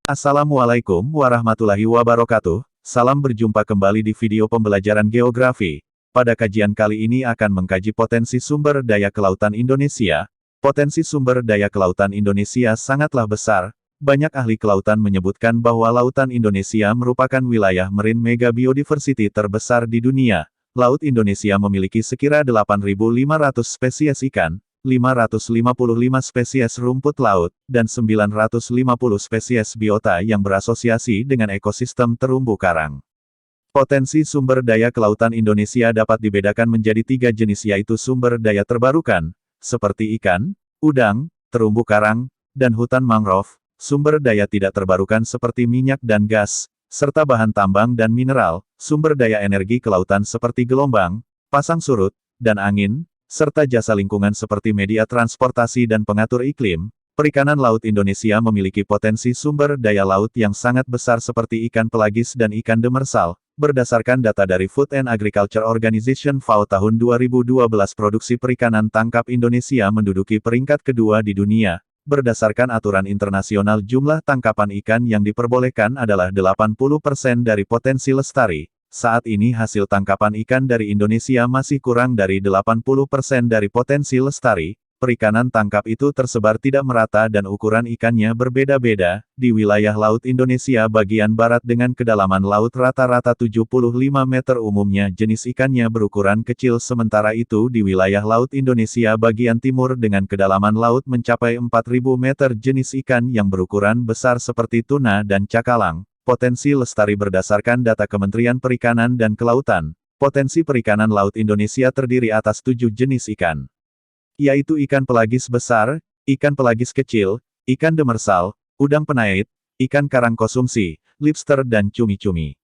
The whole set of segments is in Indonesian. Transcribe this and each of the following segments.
Assalamualaikum warahmatullahi wabarakatuh. Salam berjumpa kembali di video pembelajaran geografi. Pada kajian kali ini akan mengkaji potensi sumber daya kelautan Indonesia. Potensi sumber daya kelautan Indonesia sangatlah besar. Banyak ahli kelautan menyebutkan bahwa lautan Indonesia merupakan wilayah marine mega biodiversity terbesar di dunia. Laut Indonesia memiliki sekira 8.500 spesies ikan, 555 spesies rumput laut, dan 950 spesies biota yang berasosiasi dengan ekosistem terumbu karang. Potensi sumber daya kelautan Indonesia dapat dibedakan menjadi 3 jenis, yaitu sumber daya terbarukan, seperti ikan, udang, terumbu karang, dan hutan mangrove, sumber daya tidak terbarukan seperti minyak dan gas, serta bahan tambang dan mineral, sumber daya energi kelautan seperti gelombang, pasang surut, dan angin, serta jasa lingkungan seperti media transportasi dan pengatur iklim. Perikanan laut Indonesia memiliki potensi sumber daya laut yang sangat besar seperti ikan pelagis dan ikan demersal. Berdasarkan data dari Food and Agriculture Organization (FAO) tahun 2012, produksi perikanan tangkap Indonesia menduduki peringkat kedua di dunia. Berdasarkan aturan internasional, jumlah tangkapan ikan yang diperbolehkan adalah 80% dari potensi lestari. Saat ini hasil tangkapan ikan dari Indonesia masih kurang dari 80% dari potensi lestari. Perikanan tangkap itu tersebar tidak merata dan ukuran ikannya berbeda-beda. Di wilayah laut Indonesia bagian barat dengan kedalaman laut rata-rata 75 meter, umumnya jenis ikannya berukuran kecil, sementara itu di wilayah laut Indonesia bagian timur dengan kedalaman laut mencapai 4.000 meter, jenis ikan yang berukuran besar seperti tuna dan cakalang. Potensi lestari berdasarkan data Kementerian Perikanan dan Kelautan. Potensi perikanan laut Indonesia terdiri atas 7 jenis ikan, yaitu ikan pelagis besar, ikan pelagis kecil, ikan demersal, udang penait, ikan karang konsumsi, lobster dan cumi-cumi.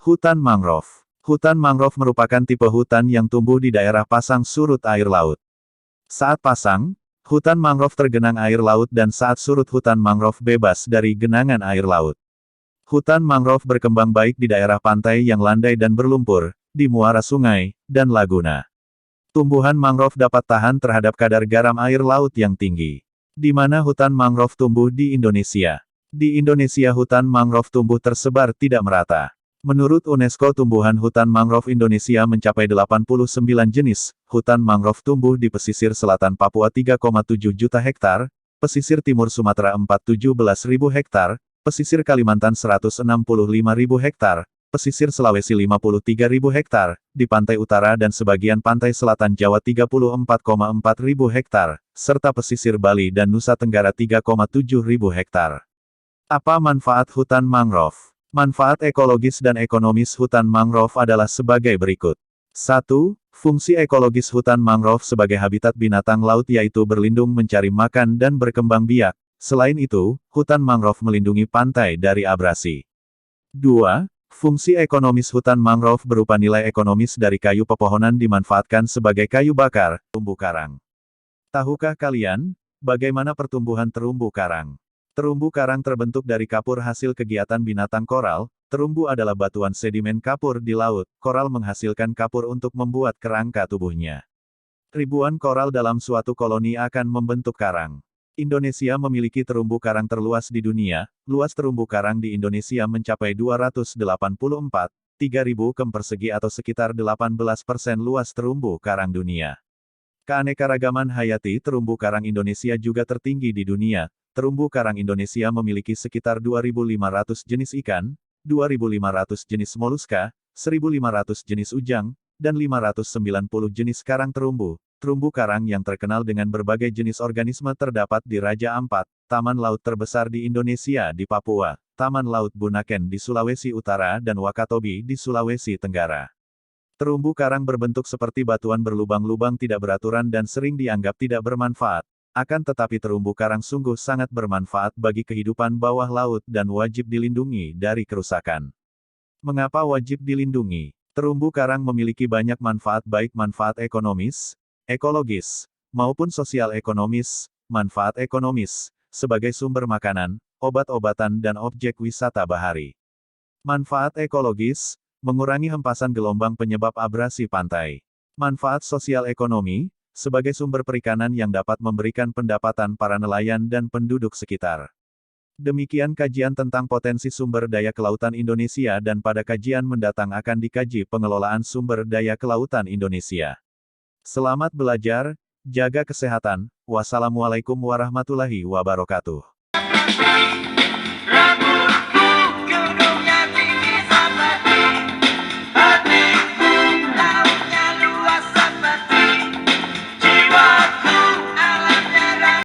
Hutan mangrove. Hutan mangrove merupakan tipe hutan yang tumbuh di daerah pasang surut air laut. Saat pasang, hutan mangrove tergenang air laut, dan saat surut hutan mangrove bebas dari genangan air laut. Hutan mangrove berkembang baik di daerah pantai yang landai dan berlumpur, di muara sungai, dan laguna. Tumbuhan mangrove dapat tahan terhadap kadar garam air laut yang tinggi. Di mana hutan mangrove tumbuh di Indonesia? Di Indonesia hutan mangrove tumbuh tersebar tidak merata. Menurut UNESCO, tumbuhan hutan mangrove Indonesia mencapai 89 jenis. Hutan mangrove tumbuh di pesisir selatan Papua 3,7 juta hektar, pesisir timur Sumatera 417.000 hektar, pesisir Kalimantan 165.000 hektar, pesisir Sulawesi 53.000 hektar, di pantai utara dan sebagian pantai selatan Jawa 34,4 ribu hektar, serta pesisir Bali dan Nusa Tenggara 3,7 ribu hektar. Apa manfaat hutan mangrove? Manfaat ekologis dan ekonomis hutan mangrove adalah sebagai berikut. 1. Fungsi ekologis hutan mangrove sebagai habitat binatang laut yaitu berlindung, mencari makan, dan berkembang biak. Selain itu, hutan mangrove melindungi pantai dari abrasi. 2. Fungsi ekonomis hutan mangrove berupa nilai ekonomis dari kayu pepohonan dimanfaatkan sebagai kayu bakar, terumbu karang. Tahukah kalian, bagaimana pertumbuhan terumbu karang? Terumbu karang terbentuk dari kapur hasil kegiatan binatang koral. Terumbu adalah batuan sedimen kapur di laut. Koral menghasilkan kapur untuk membuat kerangka tubuhnya. Ribuan koral dalam suatu koloni akan membentuk karang. Indonesia memiliki terumbu karang terluas di dunia. Luas terumbu karang di Indonesia mencapai 284,3 ribu km persegi atau sekitar 18% luas terumbu karang dunia. Keanekaragaman hayati terumbu karang Indonesia juga tertinggi di dunia. Terumbu karang Indonesia memiliki sekitar 2.500 jenis ikan, 2.500 jenis moluska, 1.500 jenis ujang, dan 590 jenis karang terumbu. Terumbu karang yang terkenal dengan berbagai jenis organisme terdapat di Raja Ampat, taman laut terbesar di Indonesia di Papua, Taman Laut Bunaken di Sulawesi Utara, dan Wakatobi di Sulawesi Tenggara. Terumbu karang berbentuk seperti batuan berlubang-lubang tidak beraturan dan sering dianggap tidak bermanfaat. Akan tetapi terumbu karang sungguh sangat bermanfaat bagi kehidupan bawah laut dan wajib dilindungi dari kerusakan. Mengapa wajib dilindungi? Terumbu karang memiliki banyak manfaat, baik manfaat ekonomis, ekologis, maupun sosial ekonomis, manfaat ekonomis, sebagai sumber makanan, obat-obatan dan objek wisata bahari. Manfaat ekologis, mengurangi hempasan gelombang penyebab abrasi pantai. Manfaat sosial ekonomi, sebagai sumber perikanan yang dapat memberikan pendapatan para nelayan dan penduduk sekitar. Demikian kajian tentang potensi sumber daya kelautan Indonesia dan pada kajian mendatang akan dikaji pengelolaan sumber daya kelautan Indonesia. Selamat belajar, jaga kesehatan, wassalamualaikum warahmatullahi wabarakatuh.